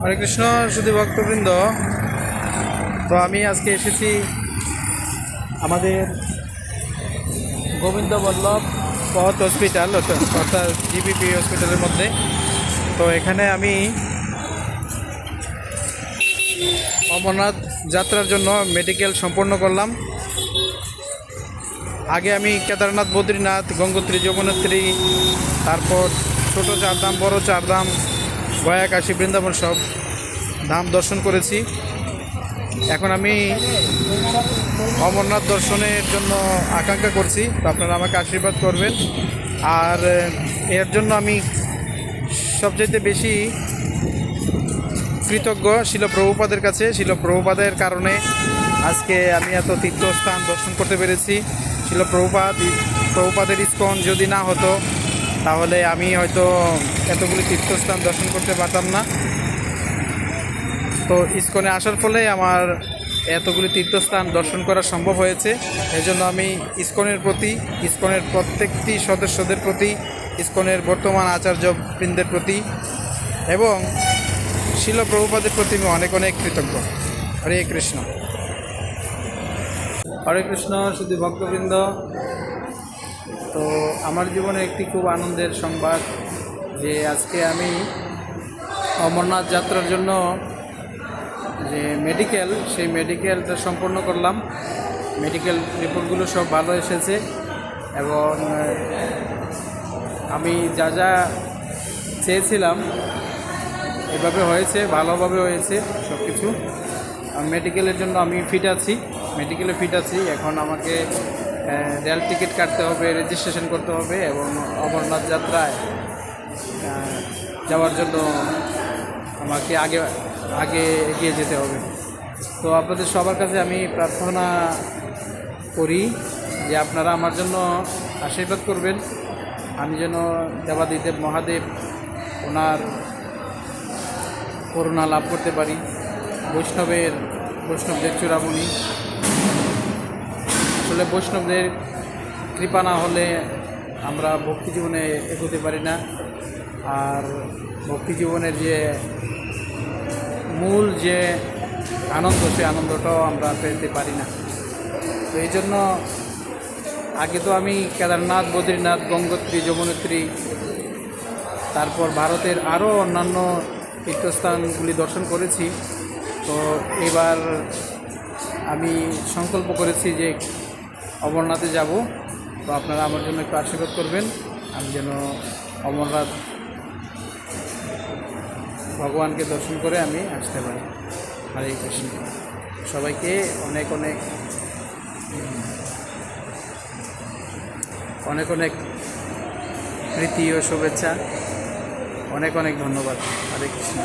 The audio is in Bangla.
হরে কৃষ্ণ শুধু ভক্তবৃন্দ। তো আমি আজকে এসেছি আমাদের গোবিন্দ বল্লভ পথ হসপিটাল অর্থাৎ জিবিপি হসপিটালের মধ্যে। তো এখানে আমি অমরনাথ যাত্রার জন্য মেডিকেল সম্পন্ন করলাম। আগে আমি কেদারনাথ, বদ্রীনাথ, গঙ্গোত্রী, যমুনোত্রী, তারপর ছোট চারধাম, বড় চারধাম, গয়া, কাশী, বৃন্দাবন সব ধাম দর্শন করেছি। এখন আমি অমরনাথ দর্শনের জন্য আকাঙ্ক্ষা করছি, তো আপনারা আমাকে আশীর্বাদ করবেন। আর এর জন্য আমি সবচাইতে বেশি কৃতজ্ঞ শিল প্রভুপাদের কাছে। শিল প্রভুপাদের কারণে আজকে আমি এত তীর্থস্থান দর্শন করতে পেরেছি। শিল প্রভুপাদের ইস্কন যদি না হতো তাহলে আমি হয়তো এতগুলি তীর্থস্থান দর্শন করতে পারতাম না। তো ইস্কনে আসার ফলে আমার এতগুলি তীর্থস্থান দর্শন করা সম্ভব হয়েছে। এজন্য আমি ইস্কনের প্রতি, ইস্কনের প্রত্যেকটি সদস্যদের প্রতি, ইস্কনের বর্তমান আচার্যবৃন্দের প্রতি এবং শিল প্রভুপাদের প্রতি আমি অনেক অনেক কৃতজ্ঞ। হরে কৃষ্ণ। হরে কৃষ্ণ শুধু ভক্তবৃন্দ। তো আমার জীবনে একটি খুব আনন্দের সংবাদ যে আজকে আমি অমরনাথ যাত্রার জন্য যে সেই মেডিকেলটা সম্পন্ন করলাম। মেডিকেল রিপোর্টগুলো সব ভালো এসেছে এবং আমি যা যা চেয়েছিলাম এভাবে হয়েছে, ভালোভাবে হয়েছে সব কিছু। মেডিকেলের জন্য আমি মেডিকেলে ফিট আছি। এখন আমাকে রেল টিকিট কাটতে হবে, রেজিস্ট্রেশন করতে হবে এবং অমরনাথ যাত্রায় যাওয়ার জন্য আমাকে আগে এগিয়ে যেতে হবে। তো আপনাদের সবার কাছে আমি প্রার্থনা করি যে আপনারা আমার জন্য আশীর্বাদ করবেন। আমি যেন দেবাদিদেব মহাদেব ওনার করুণা লাভ করতে পারি। বৈষ্ণবদের চূড়ামণি। আসলে বৈষ্ণবদের কৃপা না হলে আমরা ভক্তি জীবনে এগোতে পারি না। আর ভক্তি জীবনের যে মূল যে আনন্দ, সেই আনন্দটাও আমরা পেতে পারি না। তো এই জন্য আগে তো আমি কেদারনাথ, বদ্রীনাথ, গঙ্গোত্রী, যমুনোত্রী, তারপর ভারতের আরও অন্যান্য তীর্থস্থানগুলি দর্শন করেছি। তো এবার আমি সংকল্প করেছি যে অমরনাথে যাব। তো আপনারা আমার জন্য একটু আশীর্বাদ করবেন, আমি যেন অমরনাথ ভগবানকে দর্শন করে আমি আসতে পারি। হরে কৃষ্ণ। সবাইকে অনেক অনেক অনেক অনেক প্রীতি ও শুভেচ্ছা। অনেক অনেক ধন্যবাদ। হরে কৃষ্ণ।